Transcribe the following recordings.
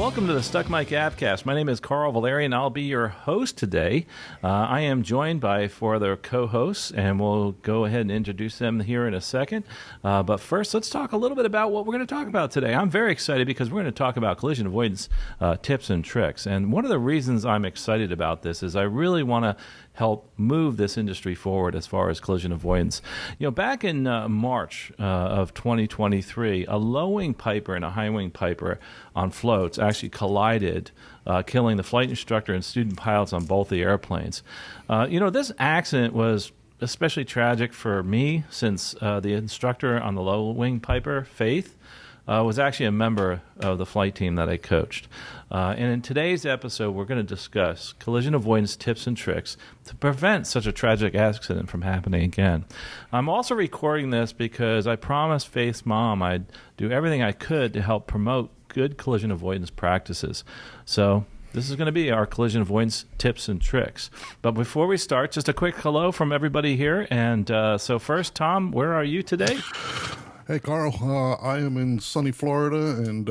Welcome to the Stuck Mic AvCast. My name is Carl Valeri, and I'll be your host today. I am joined by four other co-hosts, and we'll go ahead and introduce them here in a second. But first, let's talk a little bit about what we're going to talk about today. I'm very excited because we're going to talk about collision avoidance tips and tricks. And one of the reasons I'm excited about this is I really want to help move this industry forward as far as collision avoidance. You know, back in March of 2023, a low-wing Piper and a high-wing Piper on floats actually collided, killing the flight instructor and student pilots on both the airplanes. This accident was especially tragic for me since the instructor on the low-wing Piper, Faith, was actually a member of the flight team that I coached. And in today's episode, we're going to discuss collision avoidance tips and tricks to prevent such a tragic accident from happening again. I'm also recording this because I promised Faith's mom I'd do everything I could to help promote good collision avoidance practices. So this is going to be our collision avoidance tips and tricks. But before we start, just a quick hello from everybody here. And so first, Tom, where are you today? Hey, Carl, I am in sunny Florida and,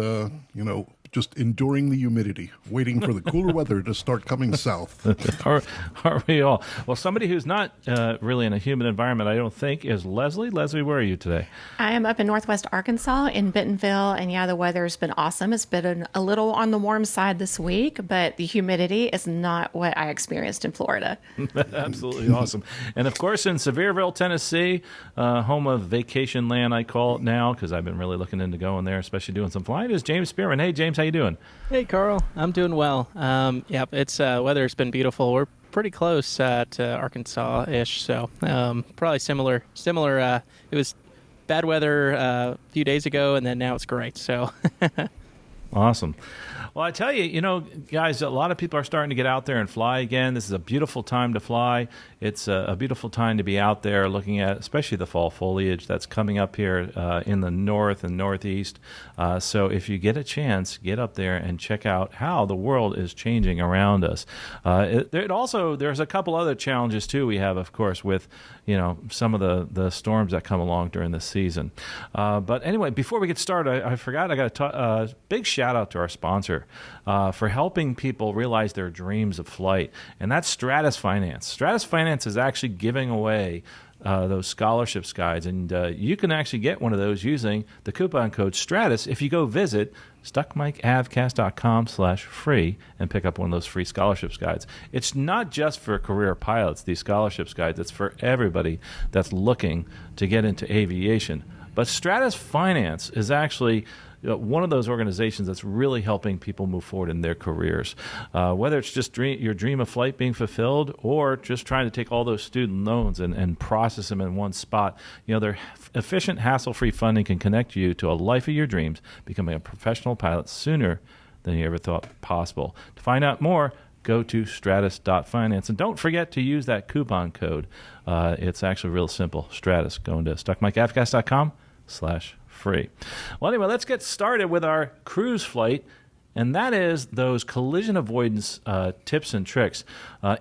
just enduring the humidity, waiting for the cooler weather to start coming south. Are we all? Well, somebody who's not really in a humid environment, I don't think, is Leslie. Leslie, where are you today? I am up in northwest Arkansas in Bentonville, and yeah, the weather's been awesome. It's been a little on the warm side this week, but the humidity is not what I experienced in Florida. Absolutely awesome. And of course, in Sevierville, Tennessee, home of vacation land, I call it now, because I've been really looking into going there, especially doing some flying, is James Spearman. Hey, James, how you doing? Hey, Carl. I'm doing well. It's weather's been beautiful. We're pretty close to Arkansas-ish, so probably similar. It was bad weather a few days ago, and then now it's great. So awesome. Well, I tell you, guys, a lot of people are starting to get out there and fly again. This is a beautiful time to fly. It's a beautiful time to be out there looking at, especially the fall foliage that's coming up here in the north and northeast. So if you get a chance, get up there and check out how the world is changing around us. There's a couple other challenges, too, we have, of course, with some of the storms that come along during this season. But anyway, before we get started, I forgot I got to big shout out to our sponsor for helping people realize their dreams of flight, and that's Stratus Finance. Stratus Finance is actually giving away those scholarships guides, and you can actually get one of those using the coupon code STRATUS if you go visit stuckmicavcast.com/free and pick up one of those free scholarships guides. It's not just for career pilots, these scholarships guides. It's for everybody that's looking to get into aviation. But Stratus Finance is actually one of those organizations that's really helping people move forward in their careers. Whether it's just your dream of flight being fulfilled or just trying to take all those student loans and process them in one spot, their efficient, hassle-free funding can connect you to a life of your dreams, becoming a professional pilot sooner than you ever thought possible. To find out more, go to stratus.finance. And don't forget to use that coupon code. It's actually real simple. Stratus. Going to stuckmicavcast.com/free. Well, anyway, let's get started with our cruise flight, and that is those collision avoidance tips and tricks.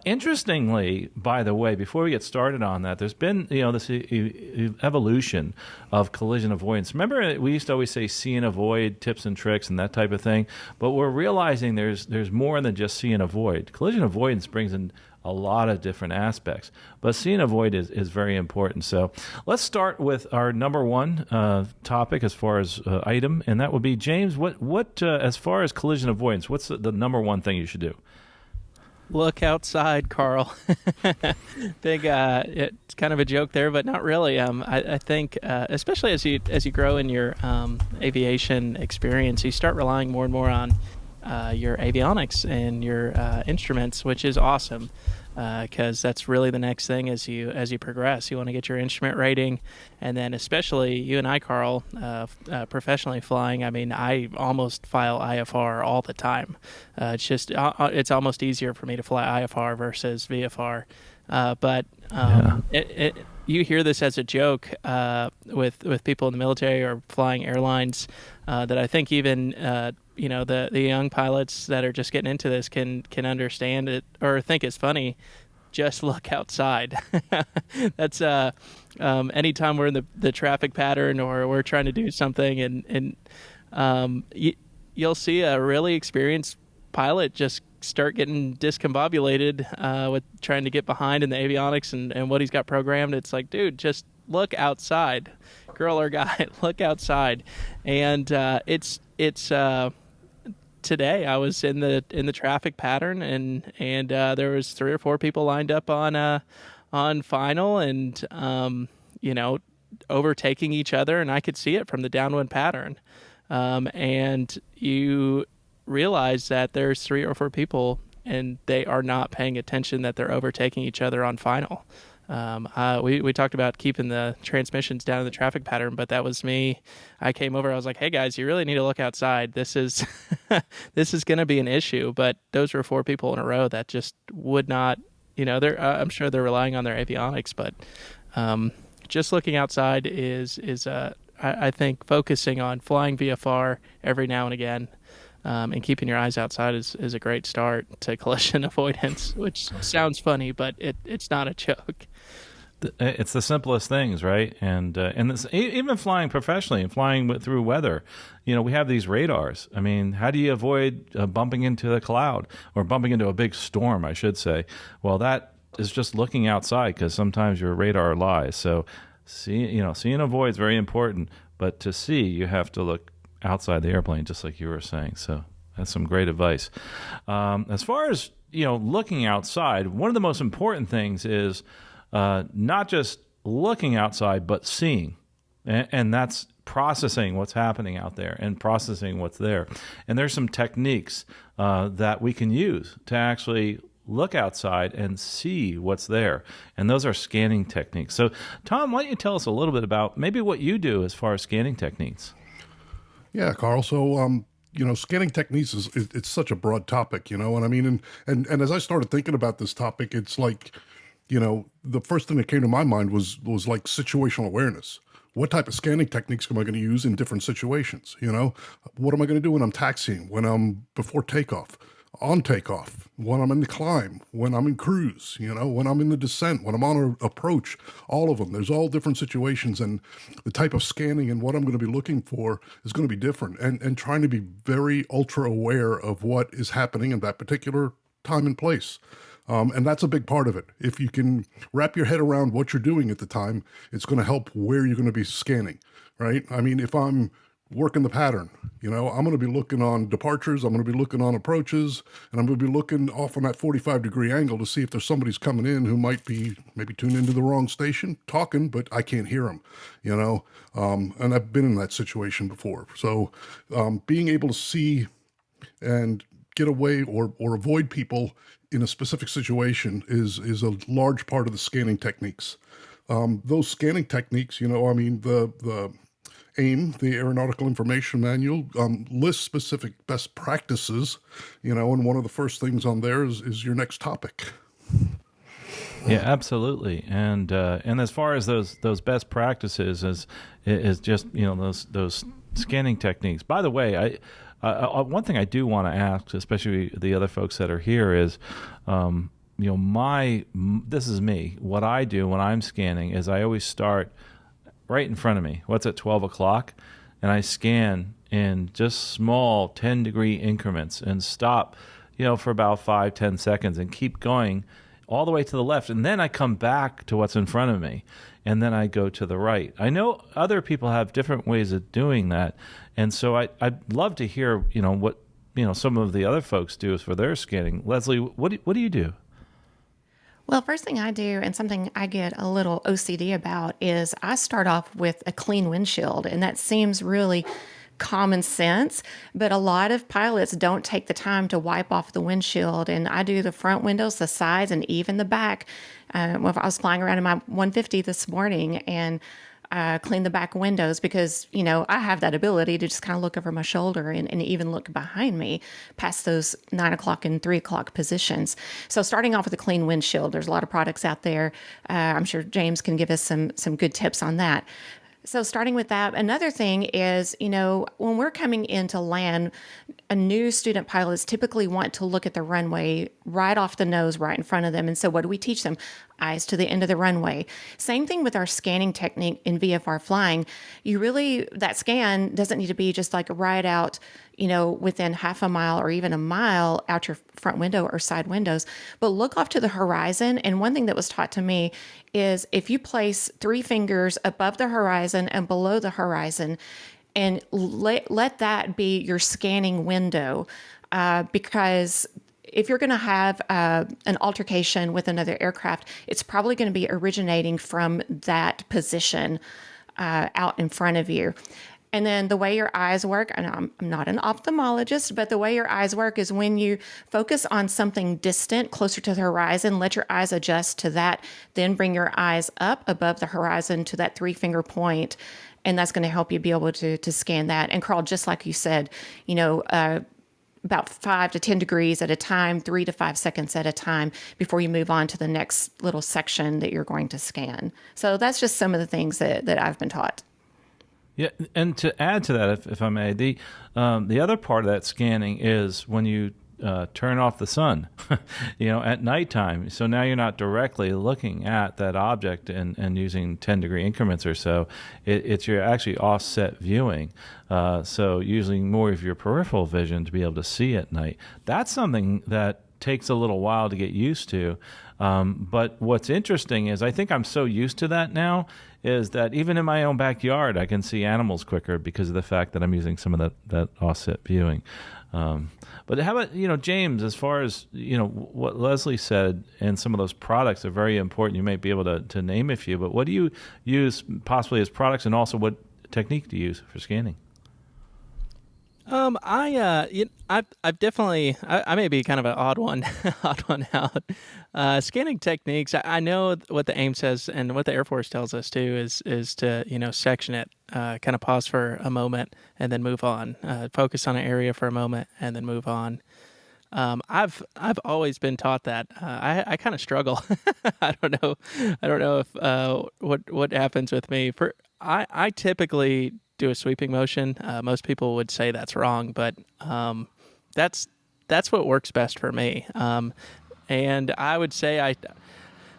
Interestingly, by the way, before we get started on that, there's been this evolution of collision avoidance. Remember, we used to always say see and avoid tips and tricks and that type of thing, but we're realizing there's more than just see and avoid. Collision avoidance brings in a lot of different aspects, but see and avoid is very important. So let's start with our number one topic as far as item, and that would be, James, what as far as collision avoidance, what's the number one thing you should do? Look outside, Carl. Think it's kind of a joke there, but not really. I think especially as you grow in your aviation experience, you start relying more and more on your avionics and your instruments, which is awesome, because that's really the next thing as you progress. You want to get your instrument rating, and then especially you and I, Carl, professionally flying. I mean, I almost file IFR all the time. It's almost easier for me to fly IFR versus VFR, but you hear this as a joke with people in the military or flying airlines, that I think even the young pilots that are just getting into this can understand it or think it's funny. Just look outside. That's anytime we're in the traffic pattern or we're trying to do something, and you'll see a really experienced pilot just start getting discombobulated with trying to get behind in the avionics and what he's got programmed. It's like, dude, just look outside, girl or guy, look outside. And it's today I was in the traffic pattern, and there was 3 or 4 people lined up on final, and overtaking each other, and I could see it from the downwind pattern. And you realize that there's 3 or 4 people and they are not paying attention that they're overtaking each other on final. We talked about keeping the transmissions down in the traffic pattern, but that was me. I came over, I was like, hey guys, you really need to look outside. This is this is going to be an issue. But those were 4 people in a row that just would not, I'm sure they're relying on their avionics, but just looking outside is I think focusing on flying VFR every now and again, and keeping your eyes outside is a great start to collision avoidance, which sounds funny, but it's not a joke. It's the simplest things, right? And this, even flying professionally and flying through weather, we have these radars. I mean, how do you avoid bumping into the cloud or bumping into a big storm, I should say? Well, that is just looking outside, because sometimes your radar lies. So see and avoid is very important, but to see, you have to look outside the airplane, just like you were saying. So that's some great advice. As far as looking outside, one of the most important things is not just looking outside, but seeing, and that's processing what's happening out there and processing what's there. And there's some techniques that we can use to actually look outside and see what's there. And those are scanning techniques. So, Tom, why don't you tell us a little bit about maybe what you do as far as scanning techniques? Yeah, Carl. So, scanning techniques it's such a broad topic, what I mean? And as I started thinking about this topic, it's like, the first thing that came to my mind was like situational awareness. What type of scanning techniques am I going to use in different situations? What am I going to do when I'm taxiing, when I'm before takeoff, on takeoff, when I'm in the climb, when I'm in cruise, when I'm in the descent, when I'm on an approach, all of them. There's all different situations, and the type of scanning and what I'm going to be looking for is going to be different, and trying to be very ultra aware of what is happening in that particular time and place. And that's a big part of it. If you can wrap your head around what you're doing at the time, it's going to help where you're going to be scanning, right? I mean, if I'm working the pattern, I'm going to be looking on departures, I'm going to be looking on approaches, and I'm going to be looking off on that 45-degree angle to see if there's somebody's coming in who might be maybe tuned into the wrong station, talking, but I can't hear them, and I've been in that situation before. So being able to see and get away or avoid people in a specific situation is a large part of the scanning techniques. Those scanning techniques, the AIM, the Aeronautical Information Manual, lists specific best practices, and one of the first things on there is your next topic. Yeah, absolutely. And as far as those best practices is just those scanning techniques. By the way, one thing I do want to ask, especially the other folks that are here, is this is me. What I do when I'm scanning is I always start right in front of me. What's at 12 o'clock? And I scan in just small 10-degree increments and stop, for about 5-10 seconds and keep going all the way to the left. And then I come back to what's in front of me, and then I go to the right. I know other people have different ways of doing that. And so I'd love to hear, what, some of the other folks do for their scanning. Leslie, what do you do? Well, first thing I do, and something I get a little OCD about, is I start off with a clean windshield. And that seems really common sense, but a lot of pilots don't take the time to wipe off the windshield. And I do the front windows, the sides, and even the back. I was flying around in my 150 this morning, and clean the back windows because, I have that ability to just kind of look over my shoulder and even look behind me past those 9 o'clock and 3 o'clock positions. So starting off with a clean windshield, there's a lot of products out there. I'm sure James can give us some good tips on that. So starting with that, another thing is, when we're coming into land, a new student pilots typically want to look at the runway right off the nose, right in front of them. And so what do we teach them? eyes to the end of the runway. Same thing with our scanning technique in VFR flying. That scan doesn't need to be just like right out, within half a mile or even a mile out your front window or side windows, but look off to the horizon. And one thing that was taught to me is if you place 3 fingers above the horizon and below the horizon, and let that be your scanning window, because if you're going to have an altercation with another aircraft, it's probably going to be originating from that position out in front of you. And then the way your eyes work, and I'm not an ophthalmologist, but the way your eyes work is when you focus on something distant, closer to the horizon, let your eyes adjust to that, then bring your eyes up above the horizon to that 3-finger point, and that's going to help you be able to scan that. And Carl, just like you said, about 5 to 10 degrees at a time, 3 to 5 seconds at a time before you move on to the next little section that you're going to scan. So that's just some of the things that I've been taught. Yeah, and to add to that, if I may, the other part of that scanning is when you turn off the sun, at nighttime. So now you're not directly looking at that object and using 10-degree increments or so. It's you're actually offset viewing. So using more of your peripheral vision to be able to see at night. That's something that takes a little while to get used to. But what's interesting is I think I'm so used to that now is that even in my own backyard, I can see animals quicker because of the fact that I'm using some of that offset viewing. But how about, James, as far as, what Leslie said, and some of those products are very important. You may be able to name a few, but what do you use possibly as products, and also what technique do you use for scanning? I've definitely, I may be kind of an odd one out. Scanning techniques, I know what the AIM says and what the Air Force tells us too is to, section it, kind of pause for a moment and then move on, focus on an area for a moment and then move on. I've always been taught that. I kind of struggle. I don't know if what happens with me. I typically do a sweeping motion. Most people would say that's wrong, but that's what works best for me. And I would say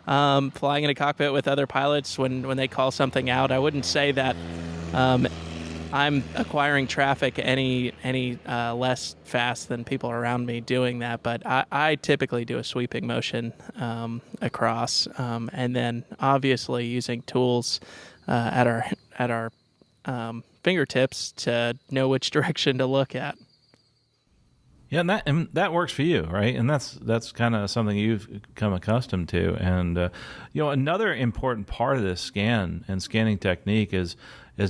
flying in a cockpit with other pilots when they call something out, I wouldn't say that I'm acquiring traffic any less fast than people around me doing that. But I typically do a sweeping motion across, and then obviously using tools at our fingertips to know which direction to look at. Yeah, and that works for you, right? And that's kind of something you've come accustomed to. And another important part of this scanning technique is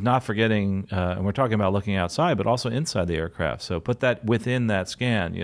not forgetting, and we're talking about looking outside, but also inside the aircraft. So put that within that scan.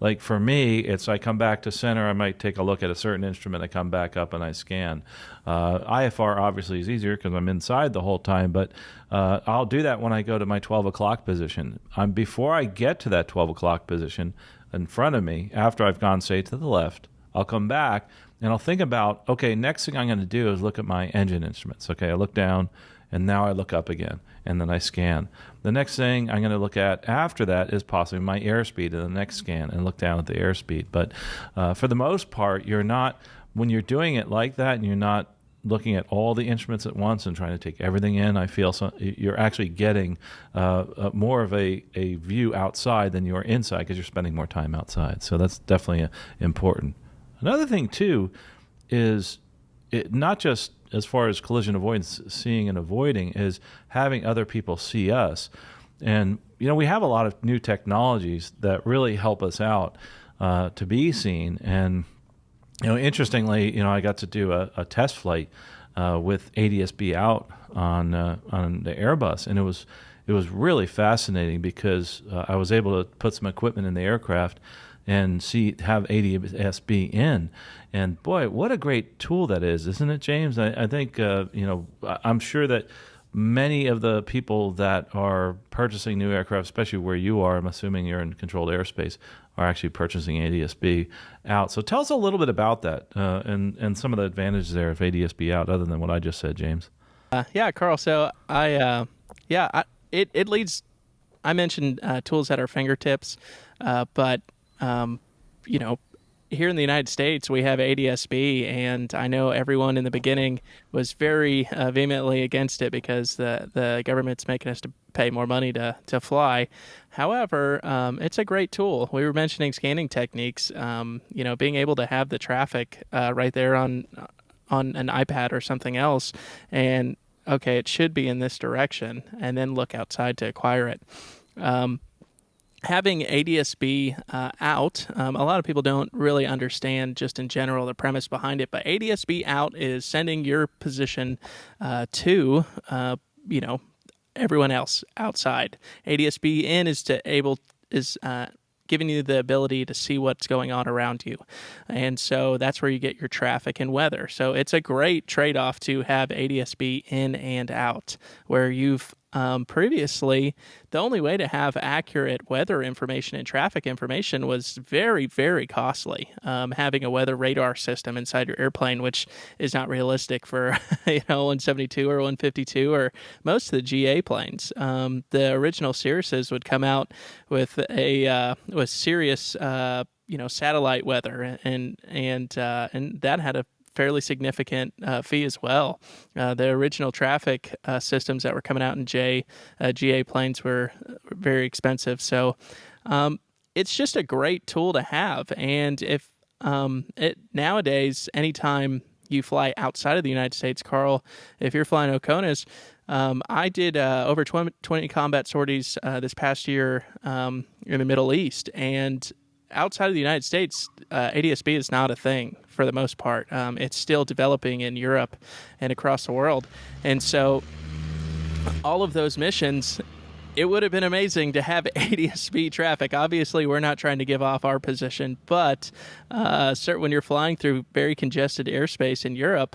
Like for me, it's I come back to center, I might take a look at a certain instrument, I come back up and I scan. IFR obviously is easier because I'm inside the whole time, but I'll do that when I go to my 12 o'clock position. Before I get to that 12 o'clock position in front of me, after I've gone, say, to the left, I'll come back and I'll think about, okay, next thing I'm going to do is look at my engine instruments. Okay, I look down, and now I look up again, and then I scan. The next thing I'm going to look at after that is possibly my airspeed in the next scan and look down at the airspeed. But for the most part, when you're doing it like that and you're not looking at all the instruments at once and trying to take everything in, I feel you're actually getting more of a view outside than you are inside because you're spending more time outside. So that's definitely important. Another thing, too, is not just as far as collision avoidance, seeing and avoiding, is having other people see us. And, we have a lot of new technologies that really help us out to be seen. And, interestingly, I got to do a test flight with ADS-B out on the Airbus. And it was really fascinating because I was able to put some equipment in the aircraft and have ADS-B in. And boy, what a great tool that is, isn't it, James? I think, I'm sure that many of the people that are purchasing new aircraft, especially where you are, I'm assuming you're in controlled airspace, are actually purchasing ADS-B out. So tell us a little bit about that and some of the advantages there of ADS-B out, other than what I just said, James. Yeah, Carl. So it leads. I mentioned tools at our fingertips, but here in the United States, we have ADS-B, and I know everyone in the beginning was very vehemently against it because the government's making us to pay more money to fly. However, it's a great tool. We were mentioning scanning techniques. Being able to have the traffic right there on an iPad or something else, and okay, it should be in this direction, and then look outside to acquire it. Having ADS-B out, a lot of people don't really understand just in general the premise behind it, but ADS-B out is sending your position to, everyone else outside. ADS-B in is giving you the ability to see what's going on around you. And so that's where you get your traffic and weather. So it's a great trade-off to have ADS-B in and out, where you've previously, the only way to have accurate weather information and traffic information was very, very costly. Having a weather radar system inside your airplane, which is not realistic for 172 or 152 or most of the GA planes. The original Cirruses would come out with with serious satellite weather, and that had a fairly significant fee as well. The original traffic systems that were coming out in GA planes were very expensive. So it's just a great tool to have. And if nowadays, anytime you fly outside of the United States, Carl, if you're flying Okonas, I did over 20 combat sorties this past year in the Middle East, and outside of the United States, ADS-B is not a thing for the most part. It's still developing in Europe and across the world. And so all of those missions, it would have been amazing to have ADS-B traffic. Obviously, we're not trying to give off our position, but when you're flying through very congested airspace in Europe,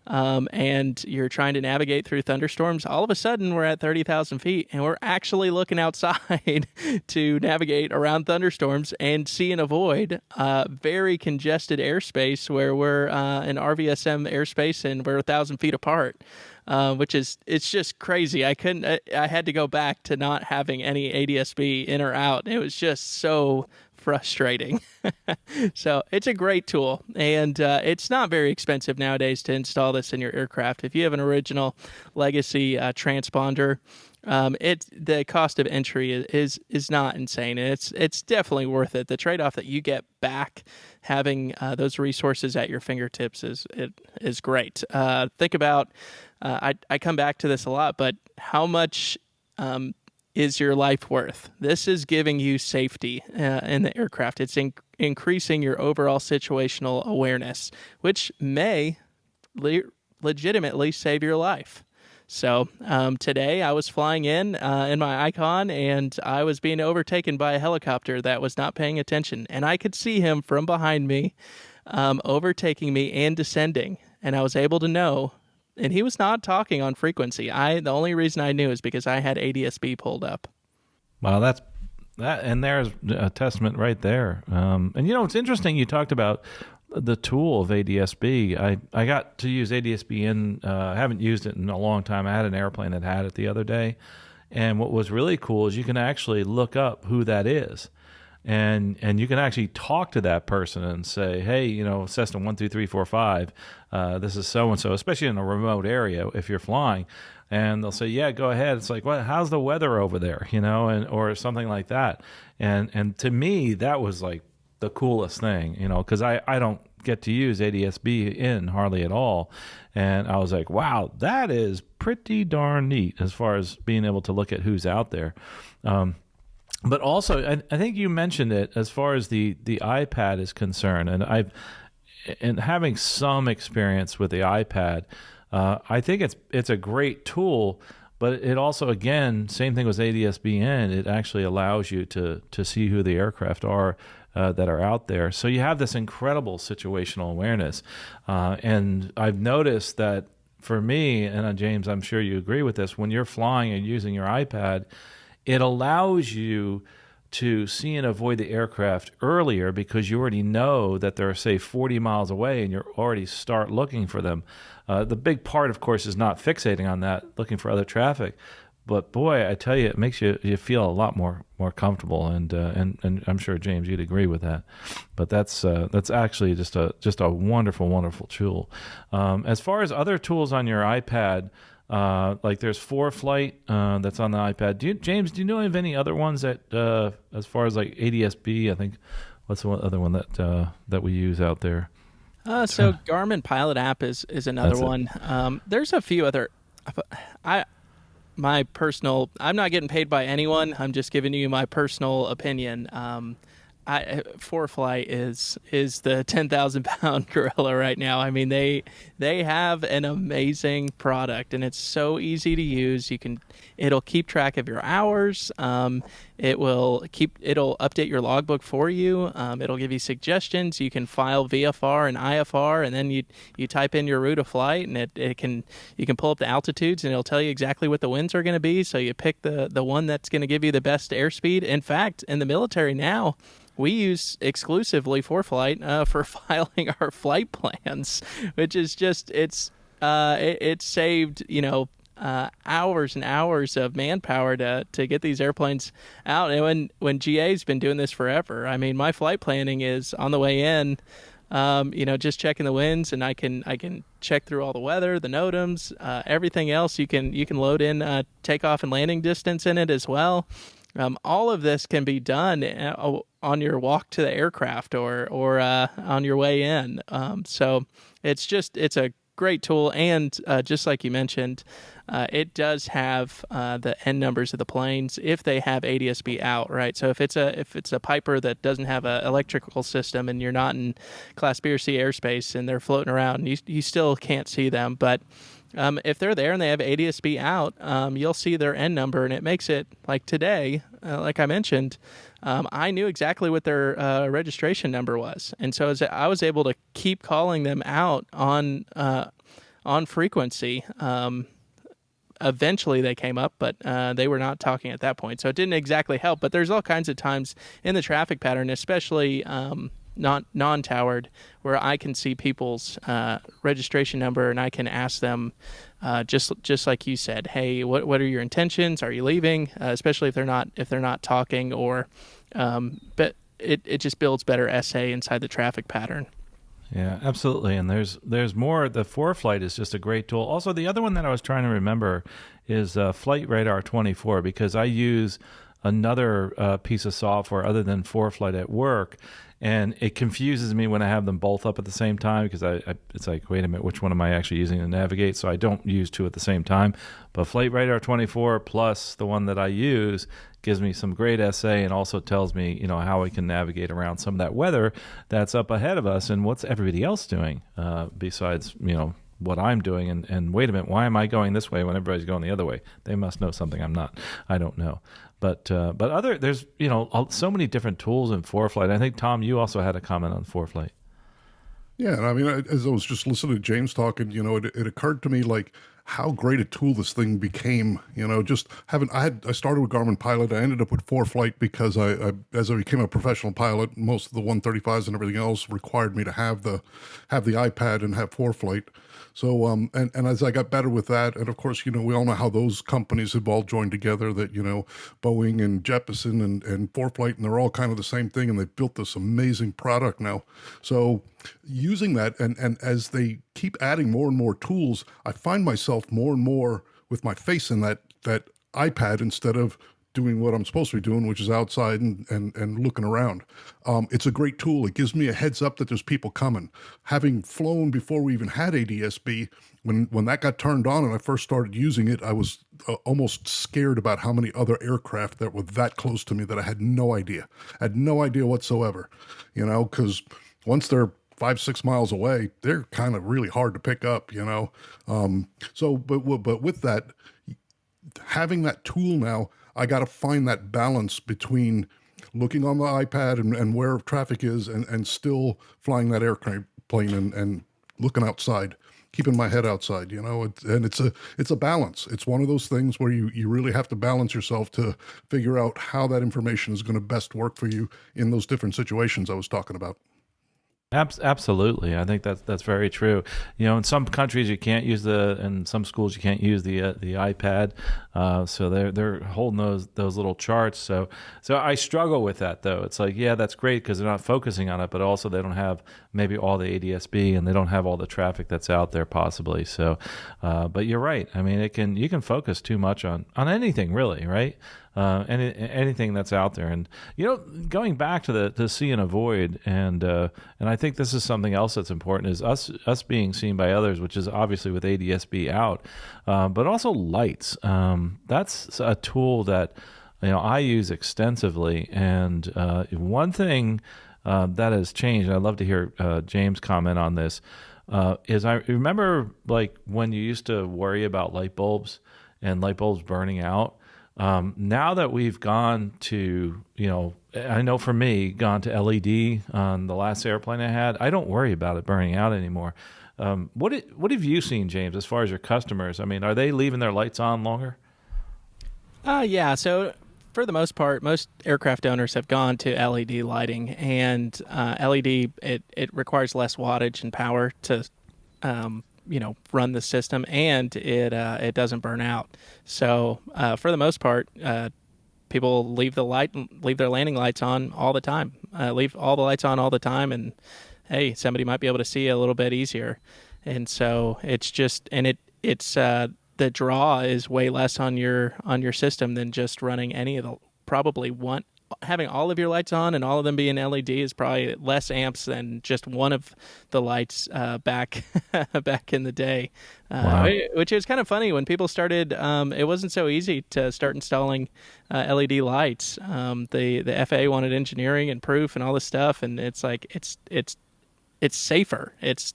and you're trying to navigate through thunderstorms, all of a sudden we're at 30,000 feet and we're actually looking outside to navigate around thunderstorms and see and avoid very congested airspace where we're in RVSM airspace and we're 1,000 feet apart. It's just crazy. I had to go back to not having any ADS-B in or out. It was just so frustrating. So it's a great tool, and it's not very expensive nowadays to install this in your aircraft. If you have an original legacy transponder, the cost of entry is not insane. It's definitely worth it. The trade-off that you get back having those resources at your fingertips is great. Think about, I come back to this a lot, but how much is your life worth? This is giving you safety in the aircraft. It's increasing your overall situational awareness, which may legitimately save your life. So today I was flying in my Icon, and I was being overtaken by a helicopter that was not paying attention. And I could see him from behind me overtaking me and descending. And I was able to know, and he was not talking on frequency. The only reason I knew is because I had ADS-B pulled up. Well, and there's a testament right there. And it's interesting you talked about the tool of ADS-B. I got to use ADS-B I haven't used it in a long time. I had an airplane that had it the other day. And what was really cool is you can actually look up who that is. And you can actually talk to that person and say, hey, Cessna 12345, this is so-and-so, especially in a remote area if you're flying. And they'll say, yeah, go ahead. It's like, well, how's the weather over there, or something like that. And to me, that was like the coolest thing, because I don't get to use ADS-B in hardly at all. And I was like, wow, that is pretty darn neat as far as being able to look at who's out there. But also, I think you mentioned it as far as the iPad is concerned, and having some experience with the iPad, I think it's a great tool. But it also, again, same thing with ADS-B in, it actually allows you to see who the aircraft are that are out there. So you have this incredible situational awareness. And I've noticed that for me, and James, I'm sure you agree with this, when you're flying and using your iPad, it allows you to see and avoid the aircraft earlier because you already know that they're, say, 40 miles away and you're already start looking for them. The big part, of course, is not fixating on that, looking for other traffic. But boy, I tell you, it makes you feel a lot more comfortable, and I'm sure James, you'd agree with that. But that's actually just a wonderful tool. As far as other tools on your iPad, like there's Foreflight that's on the iPad. James, do you know of any other ones that, as far as like ADSB? I think what's the other one that we use out there? So Garmin Pilot app is another one. There's a few other. I'm not getting paid by anyone. I'm just giving you my personal opinion. Foreflight is the 10,000-pound gorilla right now. I mean, they have an amazing product, and it's so easy to use. It'll keep track of your hours. It'll update your logbook for you. It'll give you suggestions. You can file VFR and IFR, and then you type in your route of flight, and you can pull up the altitudes, and it'll tell you exactly what the winds are going to be. So you pick the one that's going to give you the best airspeed. In fact, in the military now, we use exclusively Foreflight for filing our flight plans, which is just it saved hours and hours of manpower to get these airplanes out. And when GA's been doing this forever, I mean, my flight planning is on the way in, just checking the winds, and I can check through all the weather, the NOTAMs, everything else. You can load in takeoff and landing distance in it as well. All of this can be done on your walk to the aircraft or on your way in. So it's a great tool, and just like you mentioned, it does have the end numbers of the planes if they have ADSB out, right? So if it's a Piper that doesn't have an electrical system and you're not in Class B or C airspace and they're floating around, you still can't see them, but if they're there and they have ADSB out, you'll see their end number, and it makes it like today, like I mentioned, I knew exactly what their registration number was. And so I was able to keep calling them out on frequency. Eventually they came up, but they were not talking at that point. So it didn't exactly help, but there's all kinds of times in the traffic pattern, especially non-towered, where I can see people's registration number, and I can ask them, just like you said, hey, what are your intentions? Are you leaving? Especially if they're not talking, or but it just builds better SA inside the traffic pattern. Yeah, absolutely. And there's more. The Foreflight is just a great tool. Also, the other one that I was trying to remember is Flight Radar 24, because I use another piece of software other than Foreflight at work, and it confuses me when I have them both up at the same time, because it's like, wait a minute, which one am I actually using to navigate? So I don't use two at the same time. But Flight Radar 24 plus the one that I use gives me some great SA, and also tells me, how we can navigate around some of that weather that's up ahead of us, and what's everybody else doing besides, what I'm doing. And wait a minute, why am I going this way when everybody's going the other way? They must know something I'm not. I don't know. But there's so many different tools in Foreflight. I think, Tom, you also had a comment on Foreflight. Yeah, and I mean, as I was just listening to James talking, it occurred to me like how great a tool this thing became. Just having I started with Garmin Pilot. I ended up with Foreflight because as I became a professional pilot, most of the 135s and everything else required me to have the iPad and have Foreflight. So and as I got better with that, and of course, we all know how those companies have all joined together, that Boeing and Jeppesen and Foreflight, and they're all kind of the same thing, and they've built this amazing product now. So using that, and as they keep adding more and more tools, I find myself more and more with my face in that iPad instead of doing what I'm supposed to be doing, which is outside and looking around. It's a great tool. It gives me a heads up that there's people coming. Having flown before we even had ADSB, when that got turned on and I first started using it, I was almost scared about how many other aircraft that were that close to me that I had no idea. I had no idea whatsoever, because once they're 5-6 miles away, they're kind of really hard to pick up, but with that, having that tool now, I got to find that balance between looking on the iPad and where traffic is, and still flying that airplane and looking outside, keeping my head outside, and it's a balance. It's one of those things where you really have to balance yourself to figure out how that information is going to best work for you in those different situations I was talking about. Absolutely, I think that's very true. In some countries you can't use in some schools you can't use the iPad, so they're holding those little charts. So I struggle with that though. It's like, yeah, that's great because they're not focusing on it, but also they don't have maybe all the ADS-B and they don't have all the traffic that's out there possibly. So, but you're right. I mean, you can focus too much on anything really, right? Anything that's out there, and going back to the see and avoid, and I think this is something else that's important is us being seen by others, which is obviously with ADS-B out, but also lights. That's a tool that I use extensively, and one thing that has changed, and I'd love to hear James comment on this, is I remember like when you used to worry about light bulbs and light bulbs burning out. Now that we've gone to, I know for me, gone to LED on the last airplane I had, I don't worry about it burning out anymore. What have you seen, James, as far as your customers? I mean, are they leaving their lights on longer? Yeah. So for the most part, most aircraft owners have gone to LED lighting, and LED, it requires less wattage and power to run the system, and it doesn't burn out. So for the most part, people leave their landing lights on all the time. Leave all the lights on all the time, and hey, somebody might be able to see a little bit easier. And so it's just, and it's the draw is way less on your system than just running any of the having all of your lights on and all of them being LED is probably less amps than just one of the lights back in the day. Wow. Which is kind of funny when people started. It wasn't so easy to start installing LED lights. The FAA wanted engineering and proof and all this stuff, and it's like it's safer. It's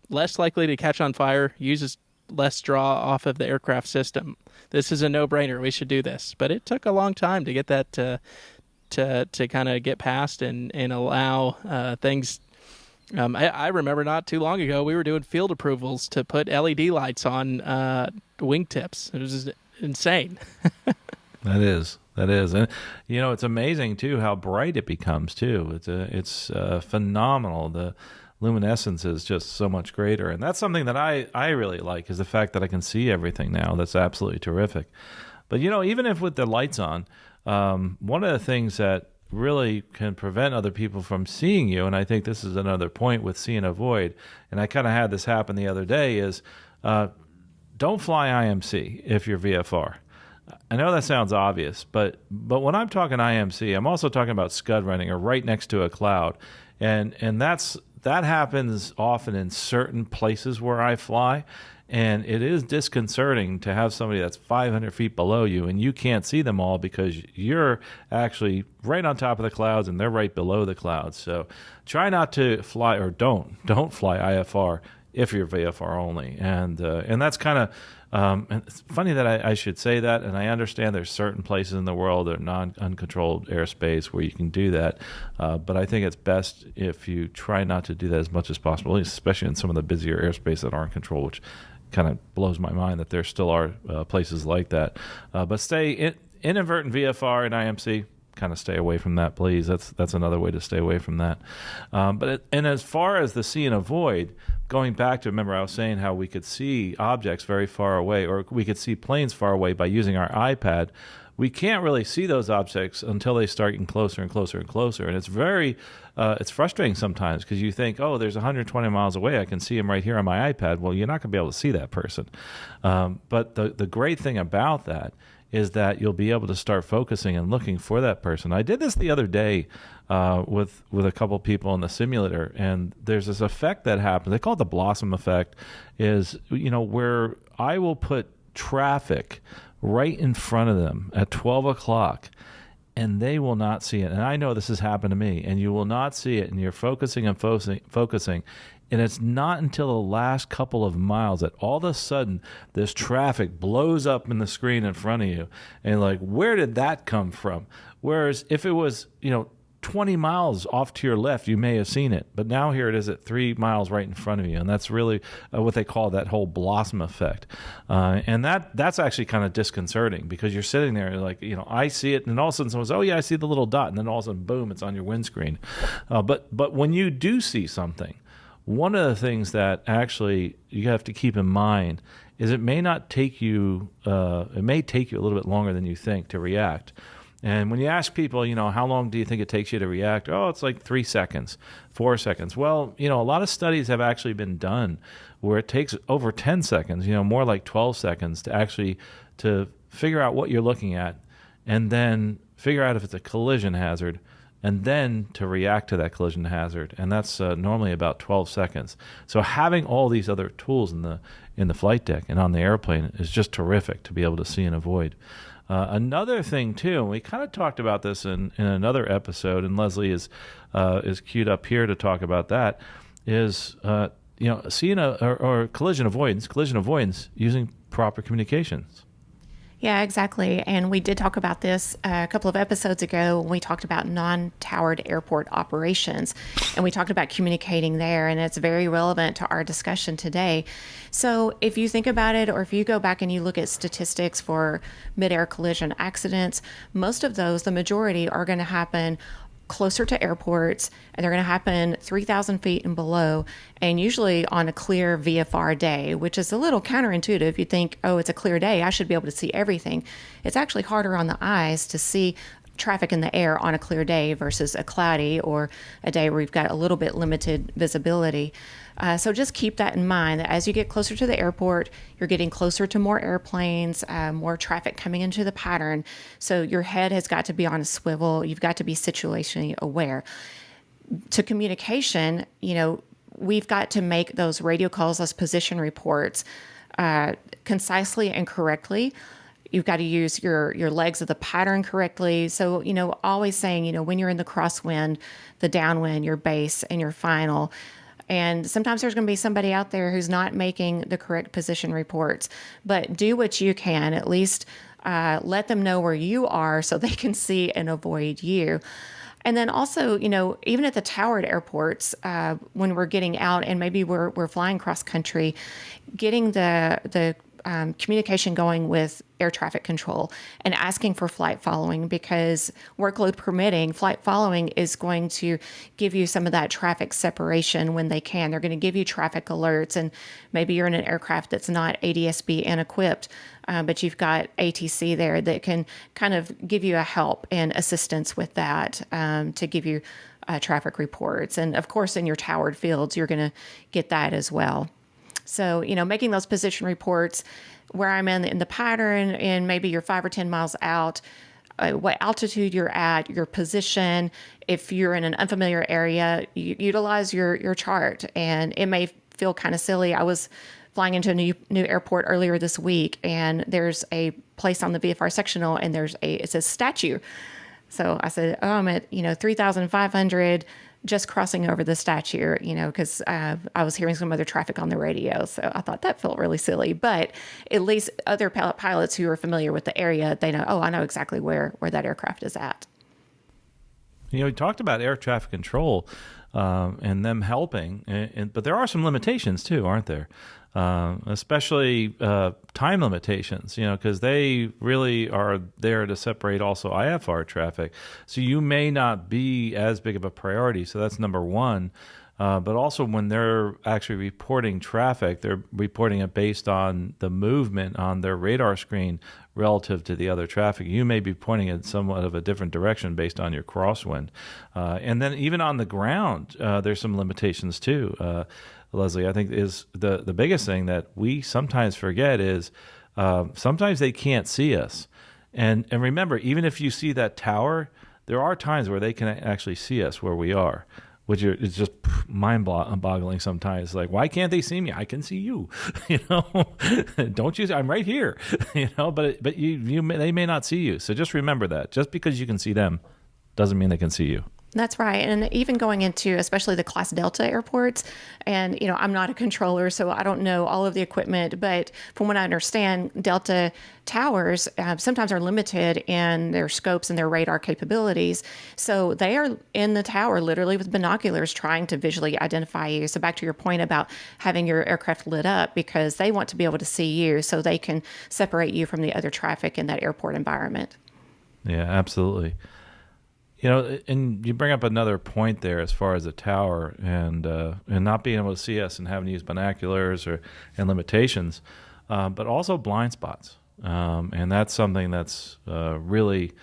less likely to catch on fire. Uses less draw off of the aircraft system. This is a no-brainer. We should do this. But it took a long time to get that to kind of get past and allow things. I remember not too long ago we were doing field approvals to put LED lights on wingtips. It was just insane. That is, and it's amazing too how bright it becomes too. It's phenomenal. The luminescence is just so much greater, and that's something that I really like, is the fact that I can see everything now. That's absolutely terrific. But even if with the lights on, one of the things that really can prevent other people from seeing you, and I think this is another point with see and avoid, and I kind of had this happen the other day, is don't fly IMC if you're VFR. I know that sounds obvious, but when I'm talking IMC, I'm also talking about scud running or right next to a cloud, and that happens often in certain places where I fly, and it is disconcerting to have somebody that's 500 feet below you and you can't see them all because you're actually right on top of the clouds and they're right below the clouds. So try not to fly, or don't fly IFR if you're VFR only, and that's kind of and it's funny that I should say that, and I understand there's certain places in the world that are uncontrolled airspace where you can do that, but I think it's best if you try not to do that as much as possible, especially in some of the busier airspace that aren't controlled, which kind of blows my mind that there still are places like that. But stay inadvertent VFR and IMC. Kind of stay away from that, please. That's another way to stay away from that. And as far as the see and avoid, going back to, remember I was saying how we could see objects very far away, or we could see planes far away by using our iPad. We can't really see those objects until they start getting closer and closer and closer. And it's it's frustrating sometimes because you think, oh, there's 120 miles away. I can see him right here on my iPad. Well, you're not going to be able to see that person. But the great thing about that is that you'll be able to start focusing and looking for that person. I did this the other day with a couple people in the simulator, and there's this effect that happens. They call it the blossom effect, is where I will put traffic right in front of them at 12 o'clock, and they will not see it. And I know this has happened to me, and you will not see it, and you're focusing and focusing. And it's not until the last couple of miles that all of a sudden this traffic blows up in the screen in front of you. And like, where did that come from? Whereas if it was, 20 miles off to your left, you may have seen it, but now here it is at 3 miles right in front of you, and that's really what they call that whole blossom effect. And that's actually kind of disconcerting, because you're sitting there like, I see it, and all of a sudden someone says, "Oh yeah, I see the little dot," and then all of a sudden, boom, it's on your windscreen. But when you do see something, one of the things that actually you have to keep in mind is it may take you a little bit longer than you think to react. And when you ask people, how long do you think it takes you to react? Oh, it's like 3 seconds, 4 seconds. Well, a lot of studies have actually been done where it takes over 10 seconds, more like 12 seconds to figure out what you're looking at, and then figure out if it's a collision hazard, and then to react to that collision hazard. And that's normally about 12 seconds. So having all these other tools in the flight deck and on the airplane is just terrific to be able to see and avoid. Another thing too, and we kind of talked about this in another episode, and Leslie is queued up here to talk about that, is seeing or collision avoidance using proper communications. Yeah, exactly. And we did talk about this a couple of episodes ago when we talked about non-towered airport operations, and we talked about communicating there, and it's very relevant to our discussion today. So if you think about it, or if you go back and you look at statistics for mid-air collision accidents, most of those, the majority, are going to happen closer to airports, and they're going to happen 3,000 feet and below, and usually on a clear VFR day, which is a little counterintuitive. You think, oh, it's a clear day, I should be able to see everything. It's actually harder on the eyes to see traffic in the air on a clear day versus a cloudy or a day where we've got a little bit limited visibility. So just keep that in mind, that as you get closer to the airport, you're getting closer to more airplanes, more traffic coming into the pattern. So your head has got to be on a swivel. You've got to be situationally aware. To communication, we've got to make those radio calls, those position reports, concisely and correctly. You've got to use your legs of the pattern correctly. So, always saying, when you're in the crosswind, the downwind, your base, and your final. And sometimes there's going to be somebody out there who's not making the correct position reports. But do what you can. At least let them know where you are so they can see and avoid you. And then also, even at the towered airports, when we're getting out and maybe we're flying cross country, getting the communication going with air traffic control and asking for flight following, because workload permitting, flight following is going to give you some of that traffic separation when they can. They're going to give you traffic alerts, and maybe you're in an aircraft that's not ADS-B and equipped, but you've got ATC there that can kind of give you a help and assistance with that, to give you traffic reports. And of course, in your towered fields, you're going to get that as well. So, making those position reports, where I'm in the pattern, and maybe you're 5 or 10 miles out, what altitude you're at, your position. If you're in an unfamiliar area, utilize your chart. And it may feel kind of silly. I was flying into a new airport earlier this week, and there's a place on the VFR sectional, and it's a statue. So I said, oh, I'm at 3,500. Just crossing over the statue, because I was hearing some other traffic on the radio. So I thought that felt really silly. But at least other pilots who are familiar with the area, they know, oh, I know exactly where that aircraft is at. We talked about air traffic control and them helping, but there are some limitations too, aren't there? Especially time limitations, because they really are there to separate also IFR traffic. So you may not be as big of a priority. So that's number one. But also when they're actually reporting traffic, they're reporting it based on the movement on their radar screen relative to the other traffic. You may be pointing it somewhat of a different direction based on your crosswind. And then even on the ground, there's some limitations too. Leslie, I think is the biggest thing that we sometimes forget is sometimes they can't see us. And remember, even if you see that tower, there are times where they can actually see us where we are, which is just mind-boggling sometimes. Like, why can't they see me? I can see you. Don't you? I'm right here. But they may not see you. So just remember that. Just because you can see them doesn't mean they can see you. That's right. And even going into especially the Class Delta airports, and I'm not a controller, so I don't know all of the equipment, but from what I understand, Delta towers sometimes are limited in their scopes and their radar capabilities. So they are in the tower literally with binoculars trying to visually identify you. So back to your point about having your aircraft lit up, because they want to be able to see you so they can separate you from the other traffic in that airport environment. Yeah, absolutely. And you bring up another point there as far as the tower and not being able to see us and having to use binoculars and limitations, but also blind spots. And that's something that's really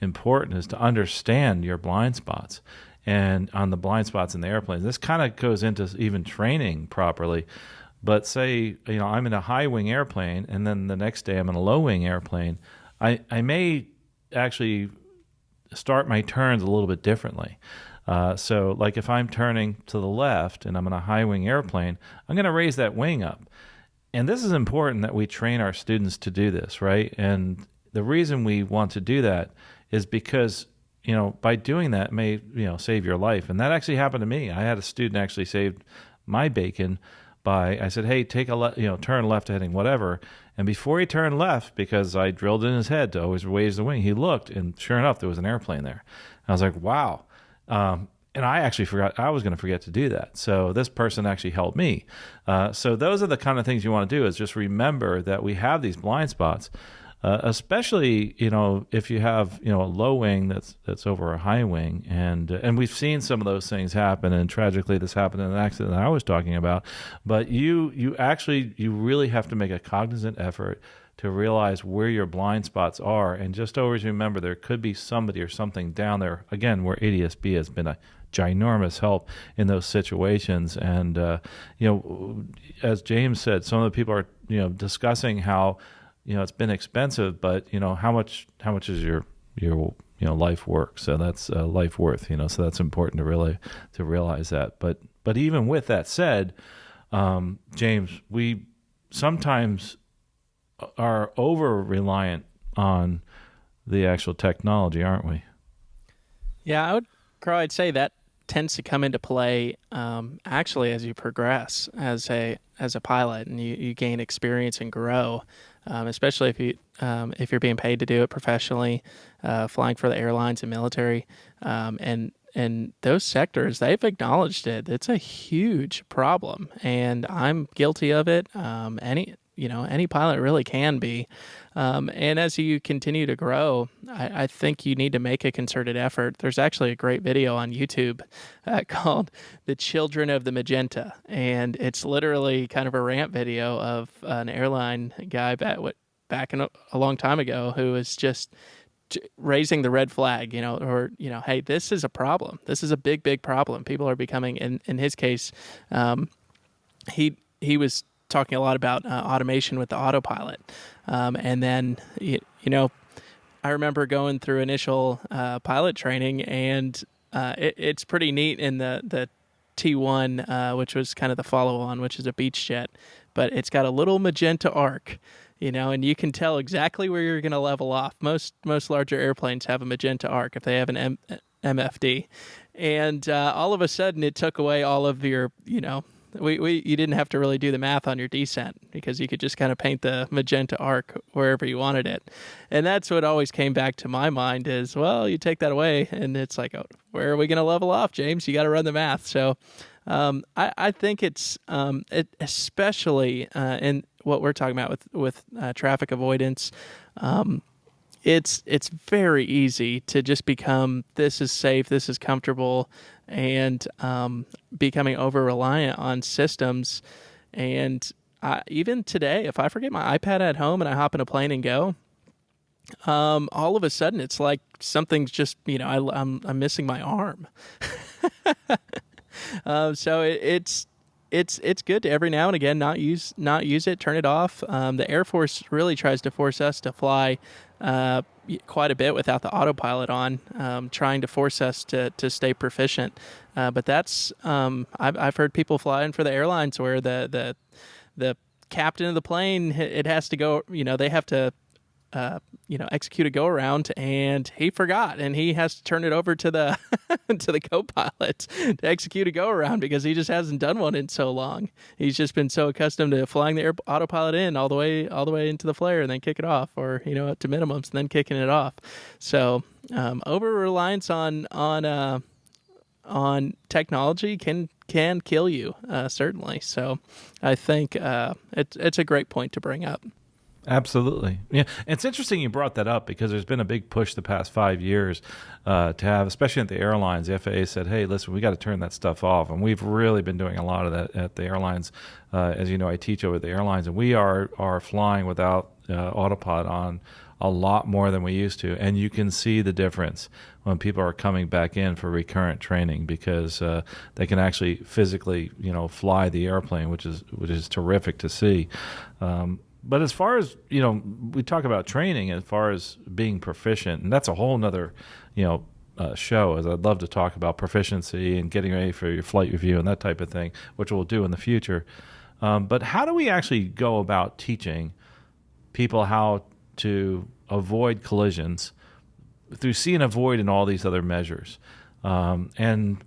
important, is to understand your blind spots. And on the blind spots in the airplanes, this kind of goes into even training properly. But say, I'm in a high wing airplane, and then the next day I'm in a low wing airplane. I may actually start my turns a little bit differently. So like if I'm turning to the left and I'm in a high wing airplane, I'm going to raise that wing up. And this is important that we train our students to do this, right? And the reason we want to do that is because, by doing that may, save your life. And that actually happened to me. I had a student actually saved my bacon by, I said, hey, take a turn left heading, whatever. And before he turned left, because I drilled in his head to always raise the wing, he looked, and sure enough, there was an airplane there. And I was like, wow. And I actually forgot, I was going to forget to do that. So this person actually helped me. So those are the kind of things you want to do, is just remember that we have these blind spots, especially, if you have, a low wing that's over a high wing. And we've seen some of those things happen. And tragically, this happened in an accident that I was talking about. But you really have to make a cognizant effort to realize where your blind spots are. And just always remember, there could be somebody or something down there, again, where ADSB has been a ginormous help in those situations. And, as James said, some of the people are, discussing how, it's been expensive, but, how much is your life work? So that's life worth, so that's important to realize that. But even with that said, James, we sometimes are over reliant on the actual technology, aren't we? Yeah, I'd say that tends to come into play actually as you progress as a pilot, and you gain experience and grow, especially if you're being paid to do it professionally, flying for the airlines and military, and those sectors, they've acknowledged it. It's a huge problem, and I'm guilty of it. Any pilot really can be. And as you continue to grow, I think you need to make a concerted effort. There's actually a great video on YouTube called The Children of the Magenta. And it's literally kind of a rant video of an airline guy back in a long time ago who was just raising the red flag, hey, this is a problem. This is a big, big problem. People are becoming, in his case, he was talking a lot about automation with the autopilot. And then, I remember going through initial pilot training, and it's pretty neat in the T1, which was kind of the follow-on, which is a beach jet, but it's got a little magenta arc, and you can tell exactly where you're going to level off. Most larger airplanes have a magenta arc if they have an MFD. And all of a sudden, it took away all of your, you didn't have to really do the math on your descent, because you could just kind of paint the magenta arc wherever you wanted it. And that's what always came back to my mind is, well, you take that away and it's like, oh, where are we going to level off, James? You got to run the math. So I think it's especially in what we're talking about with traffic avoidance, it's very easy to just become, this is safe, this is comfortable, and becoming over-reliant on systems. And even today, if I forget my iPad at home and I hop in a plane and go, all of a sudden it's like something's just, I'm missing my arm. So it's good to every now and again not use it, turn it off. The Air Force really tries to force us to fly quite a bit without the autopilot on, trying to force us to stay proficient. But that's I've heard people flying for the airlines where the captain of the plane, it has to go. They have to execute a go around, and he forgot, and he has to turn it over to the to the co-pilot to execute a go around because he just hasn't done one in so long. He's just been so accustomed to flying the autopilot in all the way into the flare and then kick it off, or up to minimums and then kicking it off. So over reliance on technology can kill you, certainly. So I think it's a great point to bring up. Absolutely. Yeah. It's interesting you brought that up because there's been a big push the past 5 years to have, especially at the airlines, the FAA said, hey, listen, we got to turn that stuff off. And we've really been doing a lot of that at the airlines. As you know, I teach over at the airlines, and we are flying without autopilot on a lot more than we used to. And you can see the difference when people are coming back in for recurrent training because they can actually physically, fly the airplane, which is terrific to see. But as far as, we talk about training as far as being proficient, and that's a whole nother, show, as I'd love to talk about proficiency and getting ready for your flight review and that type of thing, which we'll do in the future. But how do we actually go about teaching people how to avoid collisions through see and avoid and all these other measures? And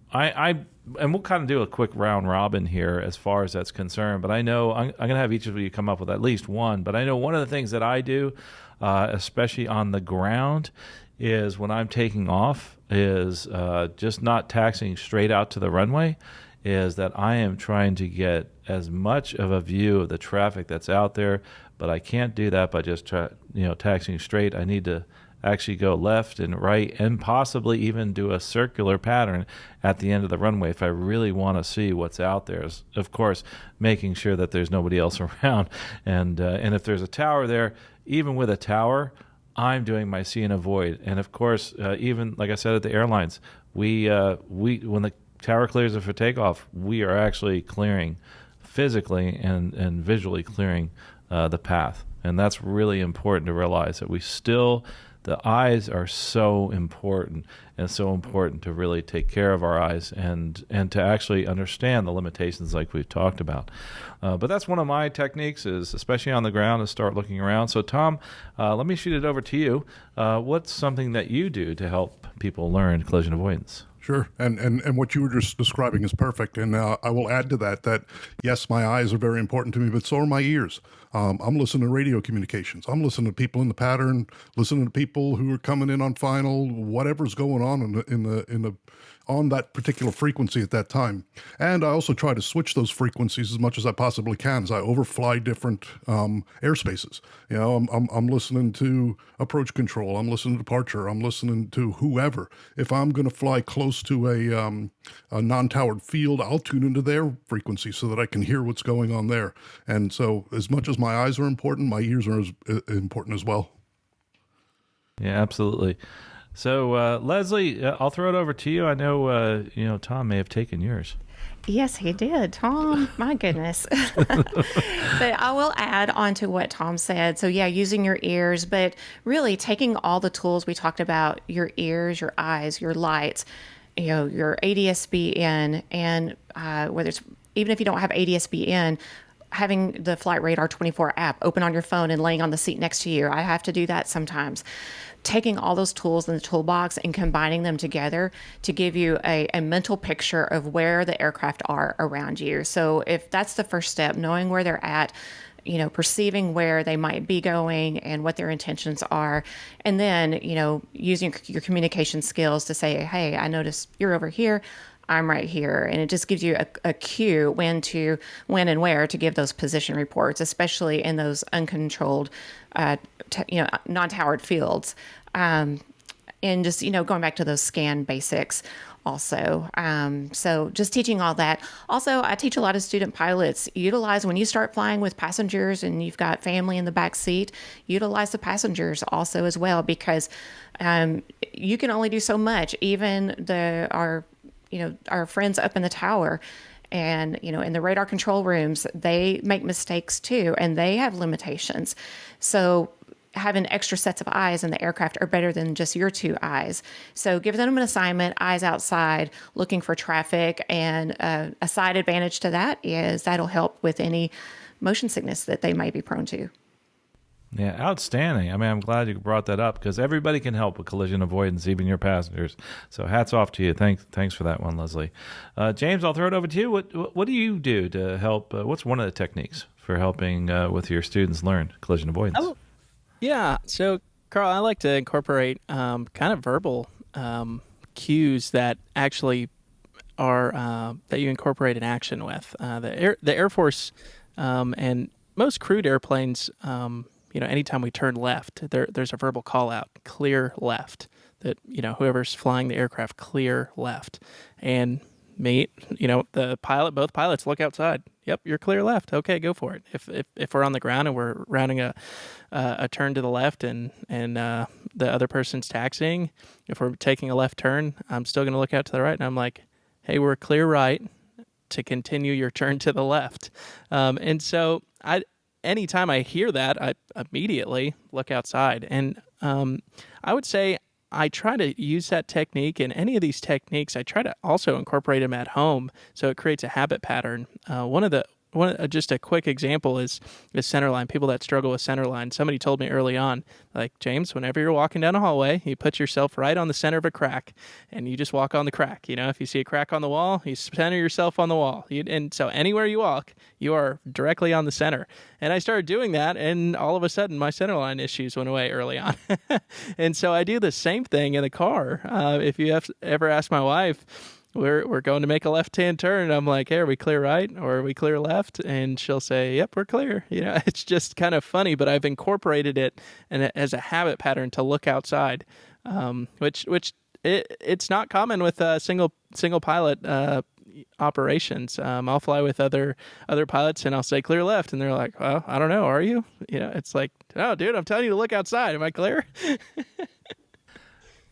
we'll kind of do a quick round robin here as far as that's concerned. But I know I'm going to have each of you come up with at least one. But I know one of the things that I do, especially on the ground, is when I'm taking off, is just not taxiing straight out to the runway, is that I am trying to get as much of a view of the traffic that's out there. But I can't do that by just taxiing straight. I need to actually go left and right and possibly even do a circular pattern at the end of the runway if I really want to see what's out there. Of course, making sure that there's nobody else around. And if there's a tower there, even with a tower, I'm doing my see and avoid. And of course, even like I said at the airlines, we when the tower clears it for takeoff, we are actually clearing physically and visually clearing the path. And that's really important to realize that the eyes are so important, and so important to really take care of our eyes and to actually understand the limitations like we've talked about. But that's one of my techniques, is especially on the ground, is start looking around. So Tom, let me shoot it over to you. What's something that you do to help people learn collision avoidance? Sure. And what you were just describing is perfect. And I will add to that, yes, my eyes are very important to me, but so are my ears. I'm listening to radio communications. I'm listening to people in the pattern, listening to people who are coming in on final, whatever's going on on that particular frequency at that time. And I also try to switch those frequencies as much as I possibly can as I overfly different airspaces. I'm listening to approach control. I'm listening to departure. I'm listening to whoever. If I'm going to fly close to a non-towered field, I'll tune into their frequency so that I can hear what's going on there. And so as much as my eyes are important, my ears are as important as well. Yeah, absolutely. So, Leslie, I'll throw it over to you. I know, Tom may have taken yours. Yes, he did. Tom, my goodness. But I will add on to what Tom said. So yeah, using your ears, but really taking all the tools we talked about, your ears, your eyes, your lights, your ADS-B in, and whether it's, even if you don't have ADS-B in, having the Flight Radar 24 app open on your phone and laying on the seat next to you. I have to do that sometimes. Taking all those tools in the toolbox and combining them together to give you a mental picture of where the aircraft are around you. So if that's the first step, knowing where they're at, perceiving where they might be going and what their intentions are. And then, using your communication skills to say, hey, I noticed you're over here, I'm right here. And it just gives you a cue when and where to give those position reports, especially in those uncontrolled, non-towered fields. And just, going back to those scan basics also. So just teaching all that. Also, I teach a lot of student pilots, utilize when you start flying with passengers and you've got family in the back seat, utilize the passengers also as well, because you can only do so much. Even our friends up in the tower and, in the radar control rooms, they make mistakes too, and they have limitations. So having extra sets of eyes in the aircraft are better than just your two eyes. So give them an assignment, eyes outside, looking for traffic. And a side advantage to that is that'll help with any motion sickness that they might be prone to. Yeah, outstanding. I mean, I'm glad you brought that up because everybody can help with collision avoidance, even your passengers. So hats off to you. Thanks for that one, Leslie. James, I'll throw it over to you. What do you do to help? What's one of the techniques for helping with your students learn collision avoidance? Oh, yeah. So, Carl, I like to incorporate kind of verbal cues that actually are that you incorporate an action with. The Air Force and most crewed airplanes, anytime we turn left, there's a verbal call out, clear left. That whoever's flying the aircraft, clear left, and the pilot, both pilots look outside. Yep, you're clear left. Okay, go for it. If we're on the ground and we're rounding a turn to the left and the other person's taxiing, if we're taking a left turn, I'm still going to look out to the right, and I'm like, hey, we're clear right to continue your turn to the left. And so anytime I hear that, I immediately look outside. And I would say I try to use that technique, and any of these techniques, I try to also incorporate them at home so it creates a habit pattern. Just a quick example is centerline. People that struggle with centerline. Somebody told me early on, like, James, whenever you're walking down a hallway, you put yourself right on the center of a crack, and you just walk on the crack. If you see a crack on the wall, you center yourself on the wall. And so anywhere you walk, you are directly on the center. And I started doing that, and all of a sudden, my centerline issues went away early on. And so I do the same thing in the car. If you have ever asked my wife, we're going to make a left-hand turn. I'm like, hey, are we clear right or are we clear left? And she'll say, yep, we're clear. It's just kind of funny, but I've incorporated it as a habit pattern to look outside, which it's not common with single pilot operations. I'll fly with other pilots and I'll say clear left, and they're like, well, I don't know, are you? It's like, oh, dude, I'm telling you to look outside. Am I clear?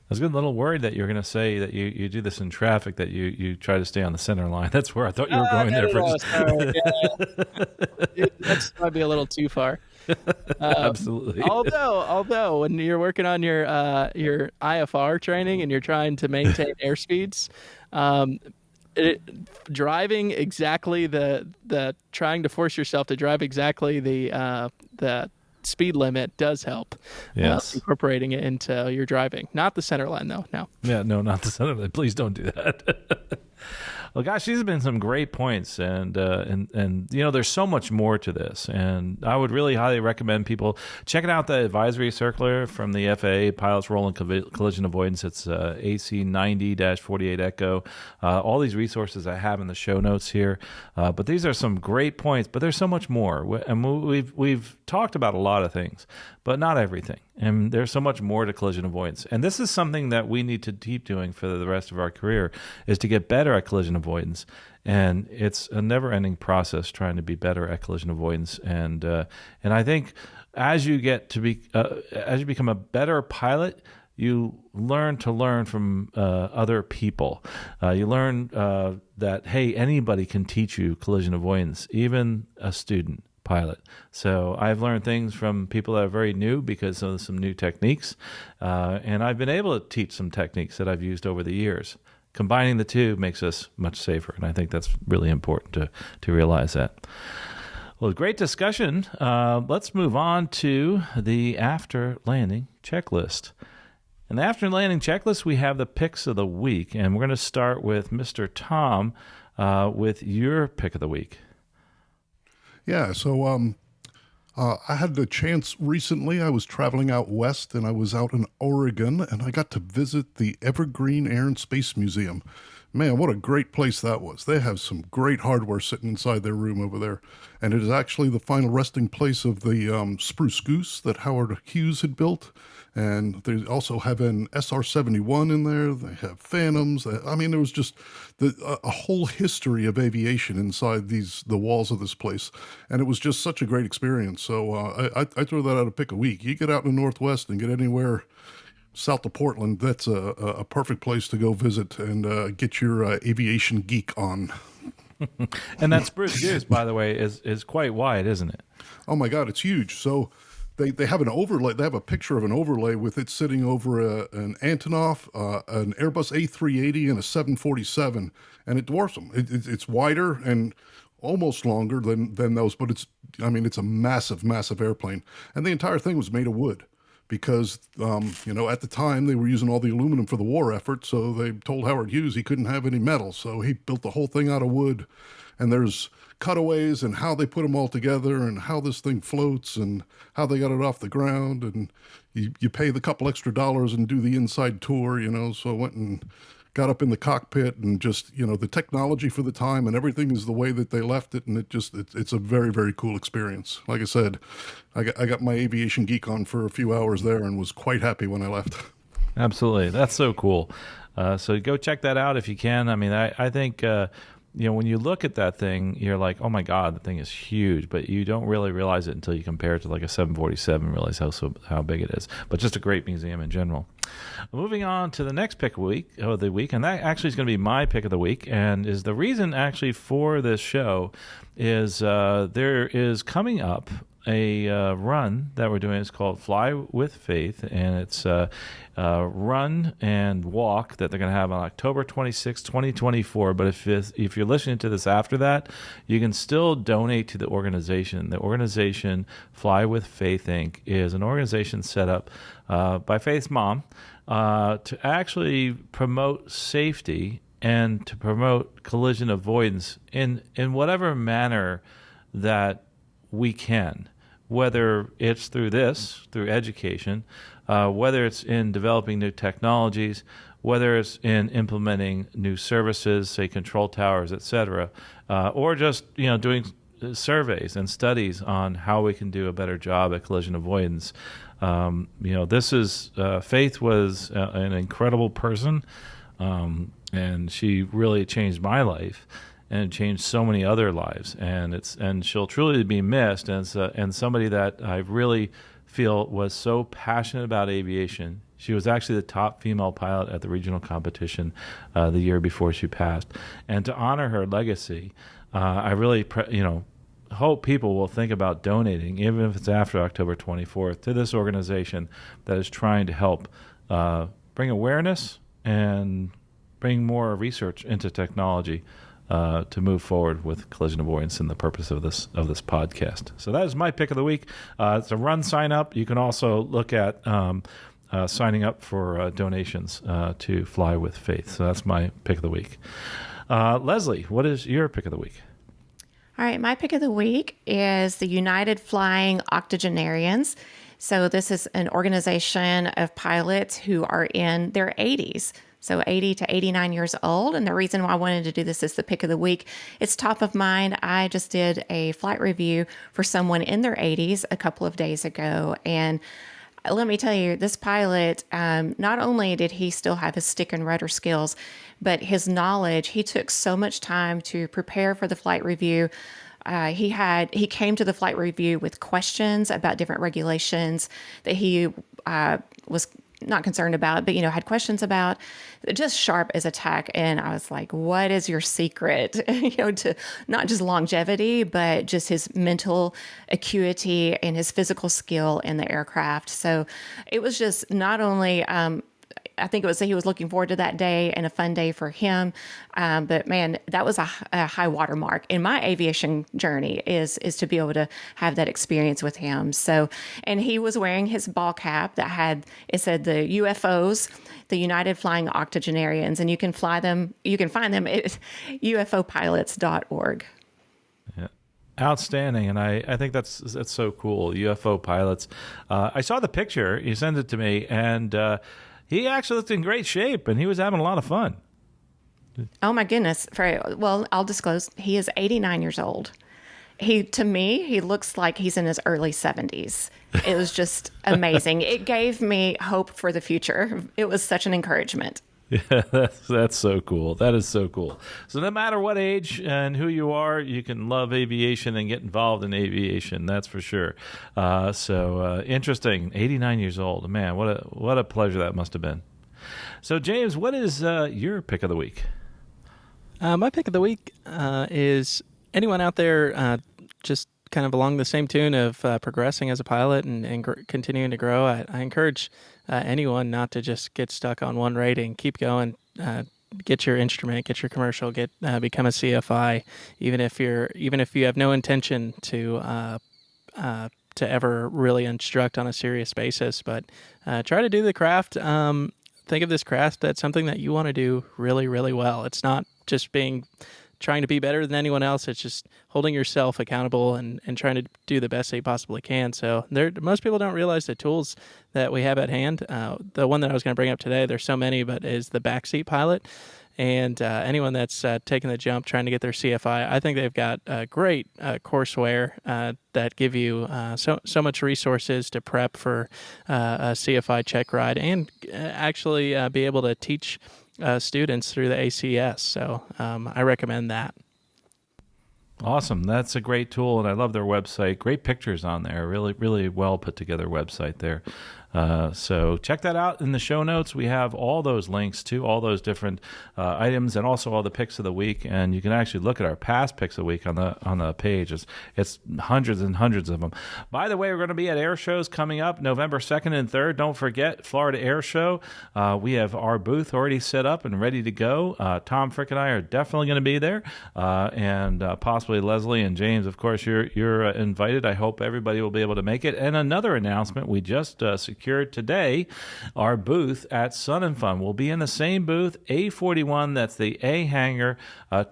I was getting a little worried that you were going to say that you do this in traffic, that you try to stay on the center line. That's where I thought you were going there. Sorry. Yeah. That might be a little too far. Absolutely. Although when you're working on your IFR training and you're trying to maintain airspeeds, driving exactly trying to force yourself to drive exactly the speed limit does help. Yes. Incorporating it into your driving. Not the center line, though. No. Yeah, no, not the center line. Please don't do that. Well, gosh, these have been some great points, and there's so much more to this, and I would really highly recommend people checking out the advisory circular from the FAA, Pilots Role in Collision Avoidance. It's AC 90-48 Echo. All these resources I have in the show notes here, but these are some great points. But there's so much more, and we've talked about a lot of things, but not everything. And there's so much more to collision avoidance. And this is something that we need to keep doing for the rest of our career, is to get better at collision avoidance. And it's a never-ending process trying to be better at collision avoidance. And I think as you become a better pilot, you learn from other people. You learn that, hey, anybody can teach you collision avoidance, even a student pilot. So I've learned things from people that are very new because of some new techniques, and I've been able to teach some techniques that I've used over the years. Combining the two makes us much safer, and I think that's really important to realize that. Well, great discussion. Let's move on to the after landing checklist. In the after landing checklist, we have the picks of the week, and we're going to start with Mr. Tom with your pick of the week. Yeah, so I had the chance recently. I was traveling out west, and I was out in Oregon, and I got to visit the Evergreen Air and Space Museum. Man, what a great place that was. They have some great hardware sitting inside their room over there, and it is actually the final resting place of the Spruce Goose that Howard Hughes had built. And they also have an SR-71 in there. They have Phantoms. I mean, there was just a whole history of aviation inside the walls of this place. And it was just such a great experience. So I throw that out a pick a week. You get out in the Northwest and get anywhere south of Portland, that's a perfect place to go visit and get your aviation geek on. And that Spruce Goose, by the way, is quite wide, isn't it? Oh, my God, it's huge. So They have an overlay. They have a picture of an overlay with it sitting over an Antonov, an Airbus A380, and a 747, and it dwarfs them. It's wider, and almost longer than those, but it's a massive, massive airplane. And the entire thing was made of wood because, at the time they were using all the aluminum for the war effort. So they told Howard Hughes he couldn't have any metal. So he built the whole thing out of wood. And there's cutaways and how they put them all together and how this thing floats and how they got it off the ground. And you pay the couple extra dollars and do the inside tour, So I went and got up in the cockpit and just, the technology for the time and everything is the way that they left it. And it's a very, very cool experience. Like I said, I got my aviation geek on for a few hours there and was quite happy when I left. Absolutely. That's so cool. So go check that out if you can. I mean, I think, when you look at that thing, you're like, oh my God, the thing is huge, but you don't really realize it until you compare it to like a 747, realize how big it is. But just a great museum in general. Moving on to the next pick of the week, and that actually is going to be my pick of the week, and is the reason actually for this show is there is coming up a run that we're doing. It's called Fly with Faith, and it's a run and walk that they're going to have on October 26, 2024. But if you're listening to this after that, you can still donate to the organization. The organization Fly with Faith Inc. is an organization set up by Faith's mom to actually promote safety and to promote collision avoidance in whatever manner that we can, whether it's through education, whether it's in developing new technologies, whether it's in implementing new services, say control towers, et cetera, or just doing surveys and studies on how we can do a better job at collision avoidance. This is Faith was an incredible person, and she really changed my life. And it changed so many other lives, and she'll truly be missed. And somebody that I really feel was so passionate about aviation. She was actually the top female pilot at the regional competition the year before she passed. And to honor her legacy, I really hope people will think about donating, even if it's after October 24th, to this organization that is trying to help bring awareness and bring more research into technology. To move forward with collision avoidance and the purpose of this podcast. So that is my pick of the week. It's a run sign up. You can also look at signing up for donations to Fly with Faith. So that's my pick of the week. Leslie, what is your pick of the week? All right, my pick of the week is the United Flying Octogenarians. So this is an organization of pilots who are in their 80s. So 80 to 89 years old. And the reason why I wanted to do this is the pick of the week. It's top of mind. I just did a flight review for someone in their 80s a couple of days ago. And let me tell you, this pilot, not only did he still have his stick and rudder skills, but his knowledge, he took so much time to prepare for the flight review. He came to the flight review with questions about different regulations that he was not concerned about, but, had questions about, just sharp as a tack. And I was like, what is your secret, to not just longevity, but just his mental acuity and his physical skill in the aircraft. So it was just not only, I think it was that he was looking forward to that day and a fun day for him. But man, that was a high watermark in my aviation journey is to be able to have that experience with him. So, and he was wearing his ball cap that it said the UFOs, the United Flying Octogenarians, and you can find them at ufopilots.org. Yeah. Outstanding, and I think that's so cool. UFO pilots. I saw the picture. You sent it to me, and he actually looked in great shape, and he was having a lot of fun. Oh my goodness! Well, I'll disclose. He is 89 years old. To me, he looks like he's in his early 70s. It was just amazing. It gave me hope for the future. It was such an encouragement. Yeah, that's so cool. That is so cool. So no matter what age and who you are, you can love aviation and get involved in aviation. That's for sure. So interesting. 89 years old. Man, what a pleasure that must have been. So James, what is your pick of the week? My pick of the week is anyone out there just kind of along the same tune of progressing as a pilot and continuing to grow. I encourage anyone not to just get stuck on one rating. Keep going. get your instrument, get your commercial, become a CFI, even if you have no intention to ever really instruct on a serious basis. But try to do the craft. Think of this craft that's something that you want to do really, really well. It's not just trying to be better than anyone else. It's just holding yourself accountable and trying to do the best that you possibly can. So most people don't realize the tools that we have at hand. The one that I was going to bring up today, there's so many, but is the backseat pilot. And anyone that's taking the jump, trying to get their CFI, I think they've got great courseware that give you so much resources to prep for a CFI check ride and actually be able to teach students through the ACS. So I recommend that. Awesome. That's a great tool, and I love their website. Great pictures on there. Really, really well put together website there. So check that out in the show notes. We have all those links to all those different items and also all the picks of the week. And you can actually look at our past picks of the week on the page. It's hundreds and hundreds of them. By the way, we're going to be at air shows coming up November 2nd and 3rd. Don't forget Florida Air Show. We have our booth already set up and ready to go. Tom Frick and I are definitely going to be there, and possibly Leslie and James. Of course, you're invited. I hope everybody will be able to make it. And another announcement, we just secured today our booth at Sun and Fun. We'll be in the same booth, A41, that's the A hangar,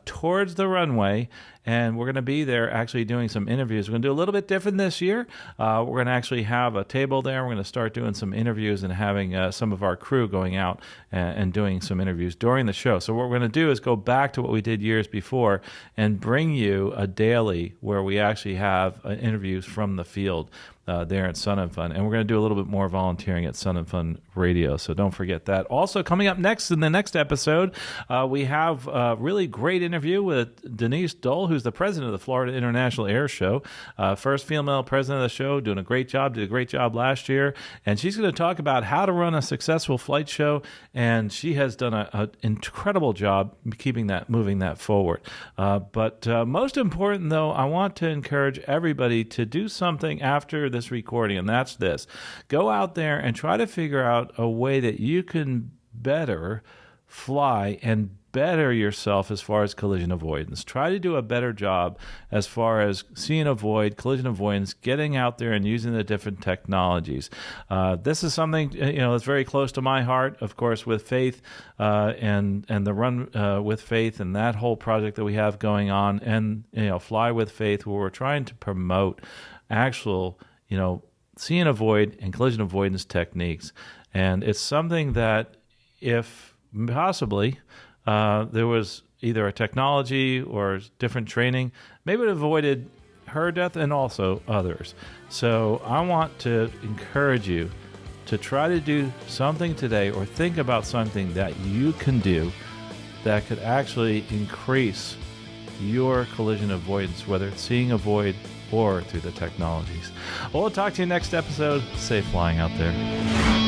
towards the runway. And we're going to be there actually doing some interviews. We're going to do a little bit different this year. We're going to actually have a table there. We're going to start doing some interviews and having some of our crew going out and doing some interviews during the show. So what we're going to do is go back to what we did years before and bring you a daily where we actually have interviews from the field there at Sun and Fun. And we're going to do a little bit more volunteering at Sun and Fun Radio. So don't forget that. Also, coming up next in the next episode, we have a really great interview with Denise Dole, who's the president of the Florida International Air Show. First female president of the show, doing a great job, did a great job last year. And she's going to talk about how to run a successful flight show. And she has done an incredible job moving that forward. But most important, though, I want to encourage everybody to do something after this recording, and that's this. Go out there and try to figure out a way that you can better fly and better yourself as far as collision avoidance. Try to do a better job as far as seeing collision avoidance, getting out there and using the different technologies. This is something that's very close to my heart, of course, with Faith and the Run with Faith and that whole project that we have going on, and Fly with Faith, where we're trying to promote actual see and avoid and collision avoidance techniques. And it's something that if possibly there was either a technology or different training, maybe it avoided her death and also others. So I want to encourage you to try to do something today or think about something that you can do that could actually increase your collision avoidance, whether it's seeing avoid or through the technologies. Well, we'll talk to you next episode. Safe flying out there.